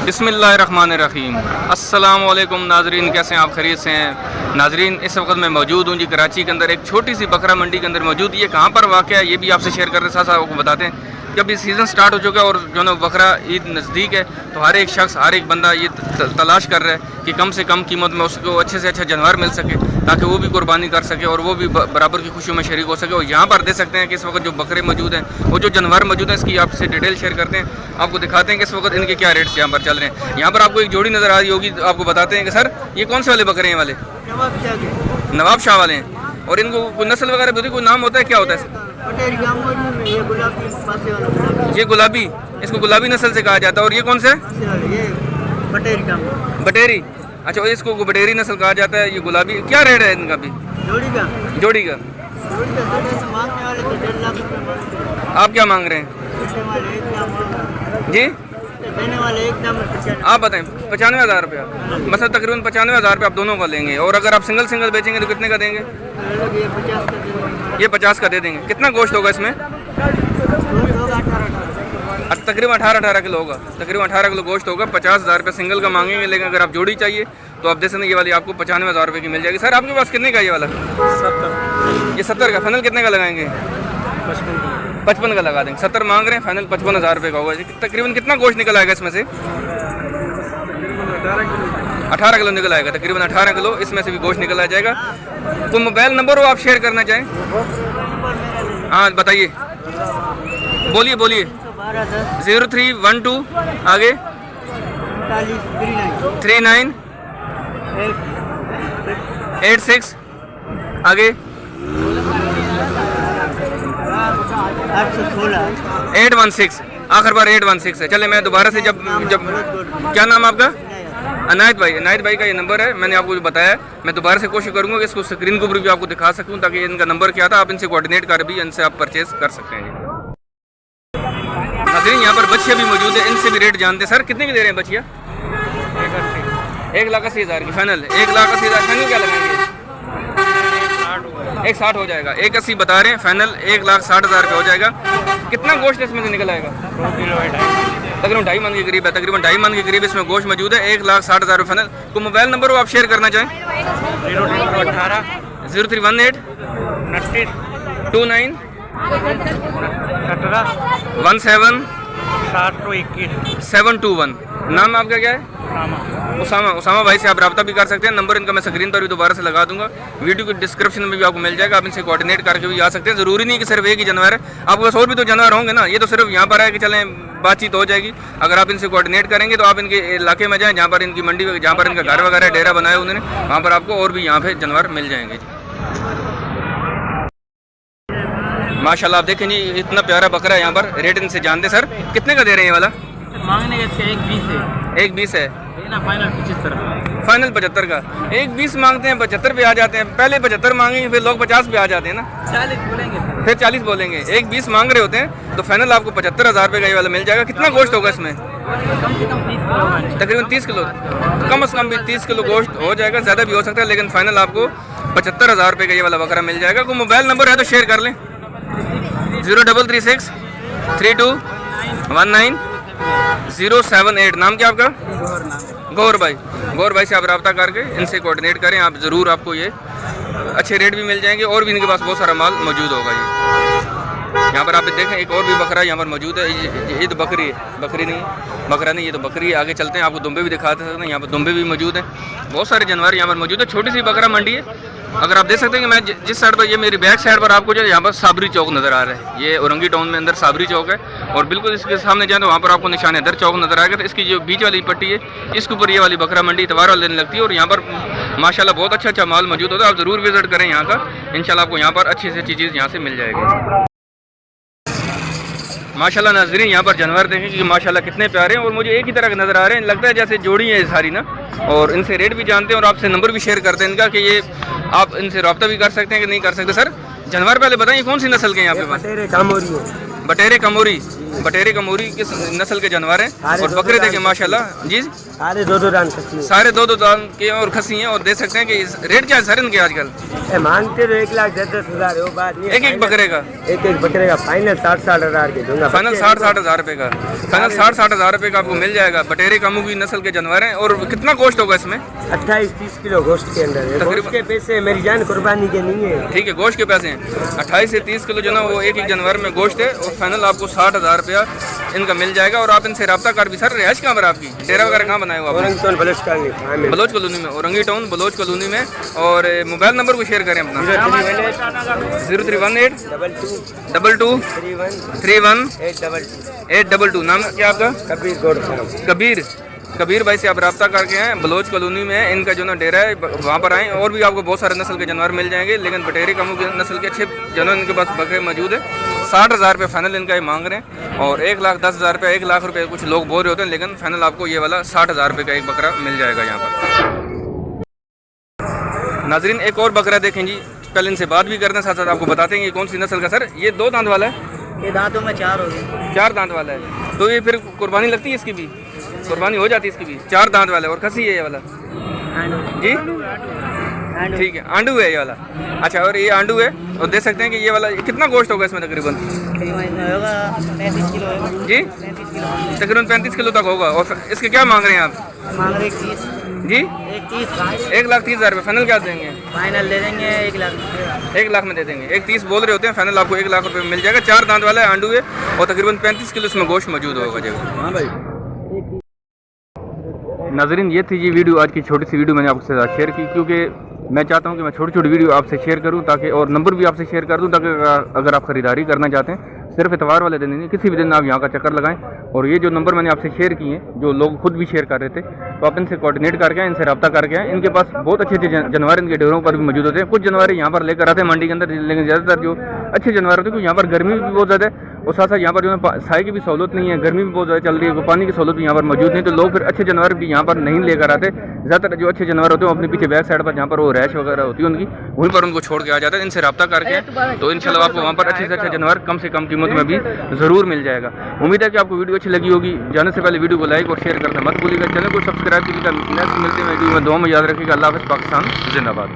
बिस्मिल्लाहिर्रहमानिर्रहीम। अस्सलाम वालेकुम नाजरीन, कैसे हैं आप? खैरियत से हैं नाजरीन? इस वक्त मैं मौजूद हूँ जी कराची के अंदर एक छोटी सी बकरा मंडी के अंदर मौजूद। ये कहाँ पर वाक़ है ये भी आपसे शेयर करने साथ साथ आपको बताते हैं कि अभी सीज़न स्टार्ट हो चुका है और जो ना बकरा ईद नज़दीक है, तो हर एक शख्स हर एक बंदा ये तलाश कर रहा है कि कम से कम कीमत में उसको अच्छे से अच्छा जानवर मिल सके ताकि वो भी कुर्बानी कर सके और वो भी बराबर की खुशियों में शरीक हो सके। और यहाँ पर देख सकते हैं कि इस वक्त जो बकरे मौजूद हैं, वो जो जानवर मौजूद हैं, इसकी आपसे डिटेल शेयर करते हैं, आपको दिखाते हैं कि इस वक्त इनके क्या रेट्स यहाँ पर चल रहे हैं। यहाँ पर आपको एक जोड़ी नज़र आ रही होगी, आपको बताते हैं कि सर ये कौन से वाले बकरे हैं? वाले नवाब शाह वाले हैं। और इनको कोई नस्ल वगैरह भी कोई नाम होता है, क्या होता है? ये गुलाबी, इसको गुलाबी नस्ल से कहा जाता है। और ये कौन सा है? बटेरी। अच्छा, इसको बटेरी नस्ल कहा जाता है। ये गुलाबी, क्या रेट है इनका भी? जोड़ी का आप क्या मांग रहे हैं जी? आप बताएं। 95,000 रुपया, मतलब तकरीबन 95,000 रुपये आप दोनों का लेंगे। और अगर आप सिंगल सिंगल बेचेंगे तो कितने का देंगे? ये 50 का दे देंगे। कितना गोश्त होगा इसमें? तकरीबन 18 किलो होगा। तकरीबन 18 किलो गोश्त होगा। 50,000 रुपये सिंगल का मांगेंगे, लेकिन अगर आप जोड़ी चाहिए तो आप जैसे ये वाली आपको 95,000 रुपये की मिल जाएगी। सर आपके पास कितने का ये वाला? 70। ये 70 का फाइनल कितने का लगाएंगे? 55 का लगा देंगे। 70 मांग रहे हैं, फाइनल 55,000 रुपये का होगा। तकरीबन कितना गोश्त निकल आएगा इसमें से? 18 किलो निकल आएगा। तकरीबन 18 किलो इसमें से भी गोश्त निकल आ जाएगा। तो मोबाइल नंबर हो आप शेयर करना चाहें? हाँ बताइए, बोलिए बोलिए। 0312 आगे 39 86 आगे 816। आखिर बार 816 है। चले मैं दोबारा से जब क्या नाम आपका? अनायत भाई। अनायत भाई का ये नंबर है, मैंने आपको जो बताया। मैं दोबारा से कोशिश करूंगा कि इसको स्क्रीन के ऊपर भी आपको दिखा सकूं ताकि इनका नंबर क्या था, आप इनसे कोऑर्डिनेट कर भी इनसे आप परचेज कर सकते हैं। नाज़रीन यहाँ पर बच्चियाँ भी मौजूद है, इनसे भी रेट जानते हैं। सर कितने की दे रहे हैं बच्चियाँ? 1,80,000 की फाइनल। 1,80,000 फाइनल क्या लगाएंगे? 1,60 हो जाएगा। 1,80 बता रहे हैं, फाइनल 1,60,000 रुपये हो जाएगा। कितना गोश्त इसमें से निकल आएगा? 2 किलो है। तकरीबन 2.5 मन के करीब है। तकरीबन 2.5 मन के करीब इसमें गोश्त मौजूद है। 1,60,000 रुपये फाइनल। को मोबाइल नंबर हो आप शेयर करना चाहें? 0318 29 17 721। नाम आपका क्या है? उसामा। उसामा भाई से आप रब्ता भी कर सकते हैं। नंबर इनका मैं स्क्रीन पर भी दोबारा से लगा दूंगा, वीडियो के डिस्क्रिप्शन में भी आपको मिल जाएगा। आप इनसे कोऑर्डिनेट करके भी आ सकते हैं। ज़रूरी नहीं कि सिर्फ एक ही जानवर है, आपके पास और भी तो जानवर होंगे ना। ये तो सिर्फ यहाँ पर है कि चलें बातचीत हो जाएगी। अगर आप इनसे कोऑर्डिनेट करेंगे तो आप इनके इलाके में जाएँ जहाँ पर इनकी मंडी, जहाँ पर इनका घर वगैरह डेरा बनाया उन्होंने, वहाँ पर आपको और भी यहाँ पे जानवर मिल जाएंगे। माशाल्लाह आप देखें जी, इतना प्यारा बकरा है। यहाँ पर रेट इनसे जानते। सर कितने का दे रहे हैं ये वाला? मांगने के 1,20 है। 1,20 है ना, फाइनल 75। फाइनल 75 का। 1,20 मांगते हैं, 75 पे आ जाते हैं। पहले 75 मांगेंगे, फिर लोग 50 पे आ जाते हैं ना, 40 बोलेंगे, फिर 40 बोलेंगे। 1,20 मांग रहे होते हैं, तो फाइनल आपको 75,000 रुपये का ये वाला मिल जाएगा। कितना गोश्त होगा इसमें? कम से कम 30 किलो। तकरीबन 30 किलो। कम से कम भी 30 किलो गोश्त हो जाएगा, ज़्यादा भी हो सकता है, लेकिन फाइनल आपको 75,000 रुपये का ये वाला बकरा मिल जाएगा। कोई मोबाइल नंबर है तो शेयर कर लें। 0336 32 19 078। नाम क्या आपका? गौर भाई। गौर भाई से आप रब्ता करके इनसे कोऑर्डिनेट करें, आप ज़रूर आपको ये अच्छे रेट भी मिल जाएंगे। और भी इनके पास बहुत सारा माल मौजूद होगा। ये यहाँ पर आप देखें एक और भी बकरा यहाँ पर मौजूद है। ये तो बकरी है, बकरी नहीं है, बकरा नहीं, ये तो बकरी है। आगे चलते हैं, आपको दुम्बे भी दिखाते हैं। यहाँ पर दुम्बे भी मौजूद हैं, बहुत सारे जानवर यहाँ पर मौजूद है। छोटी सी बकरा मंडी है। अगर आप देख सकते हैं कि मैं जिस साइड पर, ये मेरी बैक साइड पर आपको जो यहाँ पर साबरी चौक नज़र आ रहा है। ये औरंगी टाउन में अंदर साबरी चौक है, और बिल्कुल इसके सामने जाए तो वहाँ पर आपको निशान हैदर चौक नज़र आएगा। तो इसकी जो बीच वाली पट्टी है, इसके ऊपर ये वाली बकरा मंडी इतवार वाले दिन लगती है। और यहाँ पर माशाल्लाह बहुत अच्छा अच्छा माल मौजूद होता है। आप ज़रूर विजिट करें यहाँ का, इंशाल्लाह आपको यहाँ पर अच्छी से अच्छी चीज़ यहाँ से मिल जाएगी। माशाल्लाह नाज़रीन, यहाँ पर जानवर देखें कि माशाल्लाह कितने प्यारे हैं और मुझे एक ही तरह के नज़र आ रहे हैं, लगता है जैसे जोड़ी है सारी ना। और इनसे रेट भी जानते हैं और आपसे नंबर भी शेयर करते हैं इनका कि ये आप इनसे रब्ता भी कर सकते हैं कि नहीं कर सकते। सर जानवर पहले बताइए कौन सी नस्ल के हैं यहाँ पे? बटेरे कामोरी है। बटेरे कमोरी, बटेरे कमोरी किस नस्ल के जानवर हैं? और बकरे देखें माशाल्लाह जी, सारे दो दान खसी सारे दो दान के और खसी हैं। और देख सकते हैं कि रेट क्या है सर इनके आजकल? मांगते तो 1,10,000 है, वो बात नहीं है। एक बकरे का, एक बकरे का फाइनल 60,000 के दूंगा। फाइनल 60,000 रुपये का, फाइनल 60,000 रुपये का आपको मिल जाएगा। बटेरे कमू की नस्ल के जानवर हैं। और कितना गोश्त होगा इसमें? 28-30 किलो गोश्त के अंदर है। गोश्त के पैसे मेरी जान कुर्बानी के नहीं है। ठीक है, गोश्त के पैसे हैं 28 से 30 किलो जो ना वो एक जानवर में गोश्त है। और फाइनल आपको 60,000 रुपया इनका मिल जाएगा। और आप इनसे रब्ता कर भी। सर रिहाइश कहाँ पर आपकी? डेरा वगैरह कहाँ बनाए हो आप? बलोच कॉलोनी में, औरंगी टाउन बलोच कॉलोनी में। और मोबाइल नंबर को शेयर करें अपना। 0318 22 31 822। नाम क्या आपका? कबीर गौड़ साहब। कबीर भाई से आप रब्ता करके हैं। बलोच कॉलोनी में इनका जो ना डेरा है, वहाँ पर आएँ। और भी आपको बहुत सारे नस्ल के जानवर मिल जाएंगे, लेकिन बटेरे कमू के नस्ल के अच्छे जानवर इनके पास बकरे मौजूद है। 60,000 रुपये फाइनल इनका ये मांग रहे हैं। और 1,10,000 रुपये, 1,00,000 रुपये कुछ लोग बोल रहे होते हैं, लेकिन फाइनल आपको ये वाला 60,000 रुपये का एक बकरा मिल जाएगा यहाँ पर। नाजरीन एक और बकरा देखें जी, पहले इनसे बात भी करते हैं, साथ साथ आपको बताते हैं ये कौन सी नस्ल का। सर ये 2 दांत वाला है? ये दांतों में 4 हो गए। 4 दांत वाला है, तो ये फिर कुर्बानी लगती है इसकी भी? कुर्बानी हो जाती है इसकी भी? 4 दांत वाला है। और खसी है ये वाला जी? ठीक है, आंडू है ये वाला। अच्छा, और ये आंडू है। और देख सकते हैं कि ये वाला कितना गोश्त होगा इसमें तकरीबन? होगा 35 किलो होगा जी, 35 किलो तकरीबन 35 किलो तक होगा। और इसके क्या मांग रहे हैं आप? मांग रहे 30 जी? 1,30,000 रुपये फाइनल क्या देंगे? फाइनल दे देंगे 1 लाख। 1 लाख में दे देंगे। 1,30 बोल रहे होते हैं, फाइनल आपको 1 लाख रुपये मिल जाएगा। 4 दांत वाला है, आंडू है। और तकरीबन 35 किलो इसमें गोश्त मौजूद होगा जी। हाँ भाई। नाजरीन ये थी जी वीडियो, आज की छोटी सी वीडियो मैंने आपके साथ शेयर की, क्योंकि मैं चाहता हूं कि मैं छोटी छोटी वीडियो आपसे शेयर करूं ताकि, और नंबर भी आपसे शेयर कर दूं ताकि अगर आप ख़रीदारी करना चाहते हैं, सिर्फ इतवार वाले दिन नहीं, किसी भी दिन आप यहाँ का चक्कर लगाएं। और ये जो नंबर मैंने आपसे शेयर किए हैं, जो लोग खुद भी शेयर कर रहे थे, तो आप इनसे कोऑर्डिनेट करके आए, इनसे रब्ता करके आए। इनके पास बहुत अच्छे अच्छे जानवर इनके डेरों पर भी मौजूद होते हैं। कुछ जानवर यहाँ पर लेकर आते हैं मंडी के अंदर, लेकिन ज़्यादातर जो अच्छे जानवर होते हैं, क्योंकि यहाँ पर गर्मी भी बहुत ज़्यादा है और साथ साथ यहाँ पर जो है साए की भी सहूलत नहीं है, गर्मी भी बहुत ज़्यादा चल रही है, पानी की सहूलत भी यहाँ पर मौजूद नहीं, तो लोग फिर अच्छे जानवर भी यहाँ पर नहीं लेकर आते। ज़्यादातर जो अच्छे जानवर होते हैं वो अपने पीछे बैक साइड पर, जहाँ पर वो रैश वगैरह होती है उनकी, वहीं पर उनको छोड़ के आ जाता है। इनसे रब्ता करके तो इंशाल्लाह आपको वहाँ पर अच्छे से अच्छे जानवर कम से कम कीमत में भी ज़रूर मिल जाएगा। उम्मीद है कि आपको वीडियो अच्छी लगी होगी। जाने से पहले वीडियो को लाइक और शेयर करना मत भूलिएगा। चैनल को सब्सक्राइब कीजिएगा। नेक्स्ट मिलते हैं वीडियो में। दुआ में याद रखिएगा। अल्लाह हाफ़िज़। पाकिस्तान जिंदाबाद।